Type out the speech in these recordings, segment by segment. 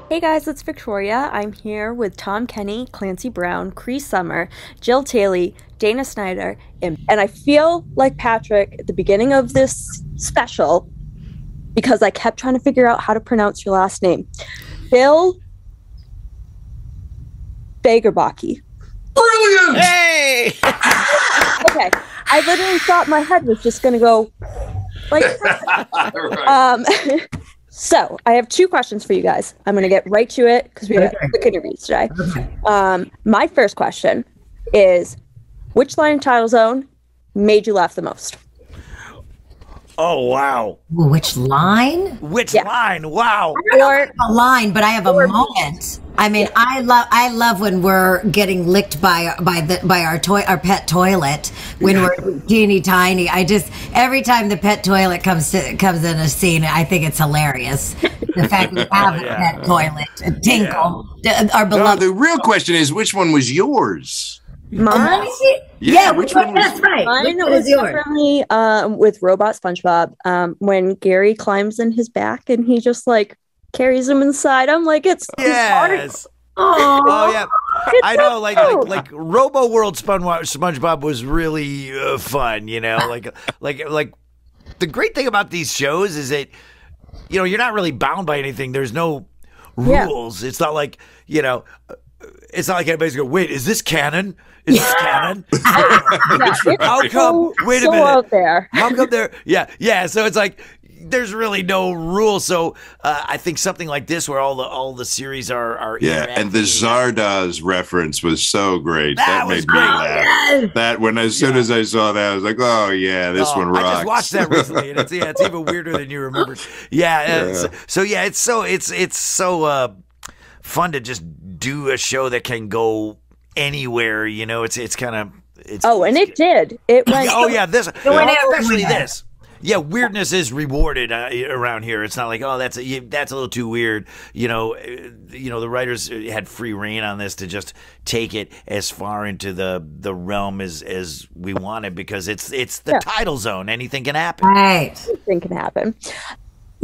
Hey guys, it's Victoria. I'm here with Tom Kenny, Clancy Brown, Cree Summer, Jill Taylor, Dana Snyder, and I feel like Patrick at the beginning of this special because I kept trying to figure out how to pronounce your last name. Bill Fagerbakke. Brilliant! Hey! Okay, I literally thought my head was just going to go like Right. So I have two questions for you guys. I'm going to get right to it because we have quick interviews today. My first question is, which line in Title Zone made you laugh the most? Oh, wow. Which line? Which Yeah. line? Wow. Or A line, but I have a moment. I mean, I love when we're getting licked by our pet toilet when we're teeny tiny. Every time the pet toilet comes in a scene, I think it's hilarious. The fact that we have a pet toilet, a Tinkle, our No, beloved. the real question is, which one was yours? mine, Yeah, which one was That's right. mine Which one was is yours? definitely with Robot SpongeBob when Gary climbs in his back and he just like carries him inside. I'm like, it's Yes. Oh, yeah. I know, like Robo World SpongeBob was really fun, you know? Like the great thing about these shows is that, you know, you're not really bound by anything. There's no rules. It's not like, you know, it's not like anybody's going, wait, is this canon? Is this canon? How come? Wait a so minute. out there. How come there? Yeah. So it's like there's really no rule. So I think something like this, where all the series are Yeah, and the interacting. Zardoz reference was so great. That That was made me great. laugh. That when as soon as I saw that, I was like, oh yeah, this one rocks. I just watched that recently, and it's even weirder than you remembered. Yeah. So yeah, it's so fun to just do a show that can go anywhere. You know, it's kind of And it did. It went. Oh yeah, went especially everywhere. this. Yeah, weirdness is rewarded around here. It's not like, oh, that's a little too weird. You know, the writers had free reign on this to just take it as far into the realm as we wanted, because it's the Title Zone. Anything can happen. Right. Anything can happen.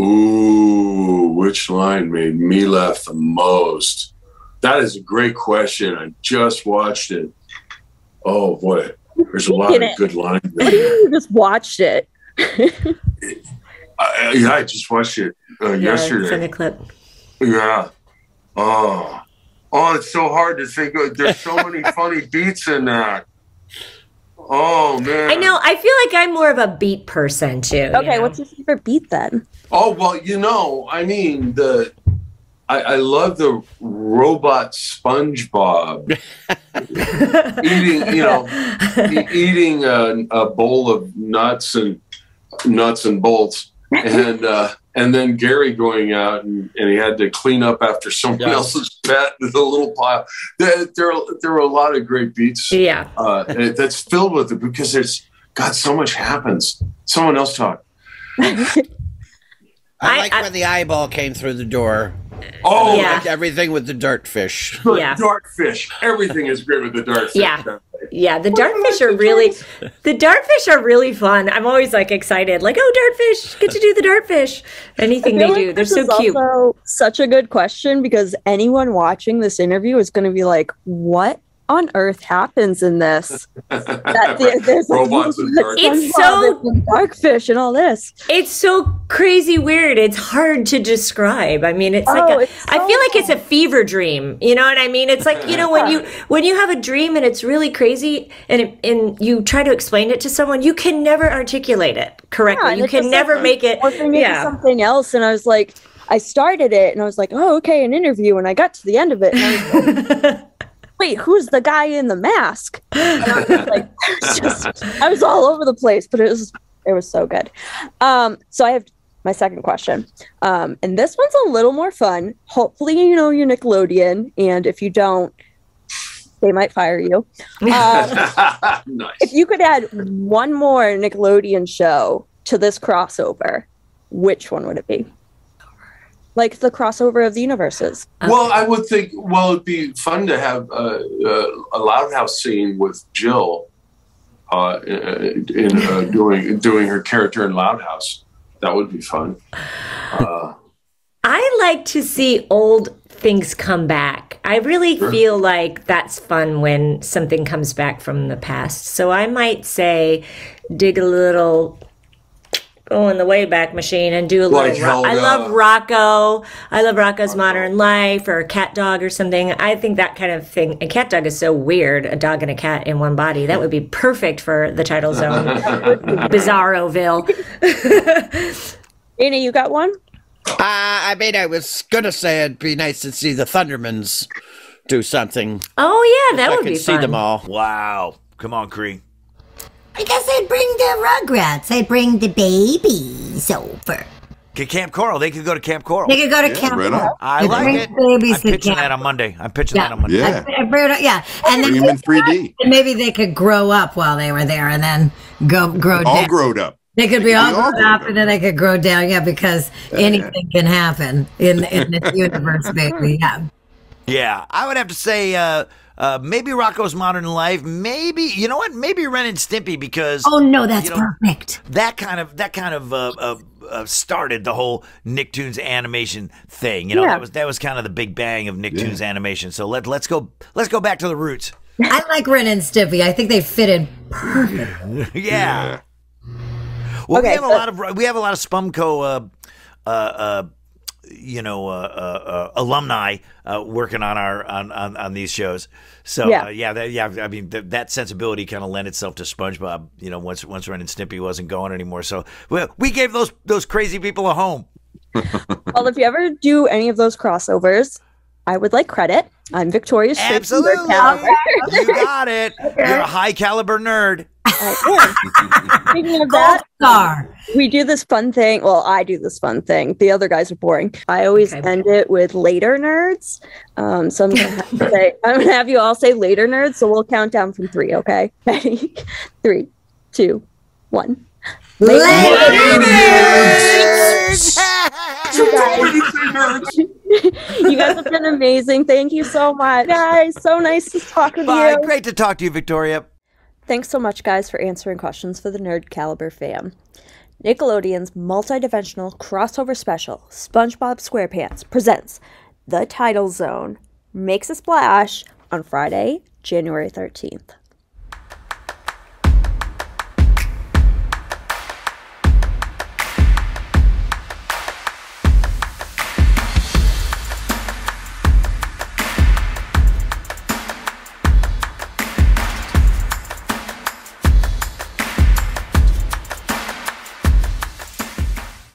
Ooh, which line made me laugh the most? That is a great question. I just watched it. Oh boy, there's a lot of good lines What do there. you just watched it? I just watched it yesterday. Send a clip. Yeah. Oh, it's so hard to think of. There's so many funny beats in that. Oh man. I know. I feel like I'm more of a beat person too. Okay, what's your favorite beat then? Oh well, I mean I love the robot SpongeBob eating a bowl of nuts and bolts, and then Gary going out and he had to clean up after someone else's pet with a little pile. There were a lot of great beats. Yeah. That's filled with it because so much happens. Someone else talk. I like when the eyeball came through the door. Oh, Yeah. Like everything with the dirt fish. Yeah. Dartfish. Everything is great with the dartfish. Yeah. Yeah, the dartfish are really fun. I'm always like excited, like, oh, dartfish, get to do the dartfish. Anything they do, they're so cute. Also such a good question because anyone watching this interview is going to be like, "What on earth happens in this?" There's Robots and dark. It's so- darkfish and all this. It's so crazy weird. It's hard to describe. I mean, it's like it's I so feel like it's a fever dream. You know what I mean? It's like, you know, when you have a dream and it's really crazy and you try to explain it to someone, you can never articulate it correctly. and You it's can just never like make it. morphing into Yeah. something else. And I was like, I started it and I was like, oh, okay, an interview. And I got to the end of it. And I was like, wait, who's the guy in the mask? And I was just like, I was all over the place, but it was so good. So I have my second question. And this one's a little more fun. Hopefully, you know your Nickelodeon. And if you don't, they might fire you. Nice. If you could add one more Nickelodeon show to this crossover, which one would it be? Like the crossover of the universes. Well, I would think. Well, it'd be fun to have a Loud House scene with Jill doing her character in Loud House. That would be fun. I like to see old things come back. I really feel like that's fun when something comes back from the past. So I might say dig a little, go in the Wayback Machine and do a little. Like I love Rocco. I love Rocco's Modern Life or Cat Dog or something. I think that kind of thing. And Cat Dog is so weird. A dog and a cat in one body. That would be perfect for the title zone. Bizarroville. Anna, you got one? I mean, I was gonna say it'd be nice to see the Thundermans do something. Oh yeah, that I would could be see fun. them all. Wow. Come on, Cree. I guess I'd bring the Rugrats. I'd bring the babies over. Okay, Camp Coral. They could go to Camp Coral. They could go to Camp right on. Coral. I They'd like bring it. babies I'm to pitching camp. that on Monday. I'm pitching that on Monday. Yeah. Yeah, and then Bring them in 3D. maybe they could grow up while they were there, and then grow All down. grown up. They could be all all grown up, and then they could grow down. Yeah, because anything can happen in this universe, baby. Yeah. Yeah, I would have to say maybe Rocco's Modern Life. Maybe, you know what? Maybe Ren and Stimpy, because Oh no, that's you know, perfect. that kind of started the whole Nicktoons animation thing. You know, Yeah. that was kind of the big bang of Nicktoons animation. So let's go back to the roots. I like Ren and Stimpy. I think they fit in perfect. Yeah. Well, Okay, we have a lot of Spumco alumni working on on these shows. So Yeah. I mean that sensibility kind of lent itself to SpongeBob. You know, once Ren and Stimpy wasn't going anymore, so we gave those crazy people a home. Well, if you ever do any of those crossovers, I would like credit. I'm Victoria Straight from Nerd Absolutely, Caliber. you got it. You're a high caliber nerd. Speaking of Gold that, star. we do this fun thing. Well, I do this fun thing. The other guys are boring. I always end it with later nerds. So I'm gonna have you all say later nerds. So we'll count down from 3. Okay? Ready? 3, 2, 1. You guys have been amazing. Thank you so much, guys. So nice to talk with Bye. you. Great to talk to you, Victoria. Thanks so much, guys, for answering questions for the Nerd Caliber fam. Nickelodeon's multidimensional crossover special, SpongeBob SquarePants, presents The Title Zone, makes a splash on Friday, January 13th.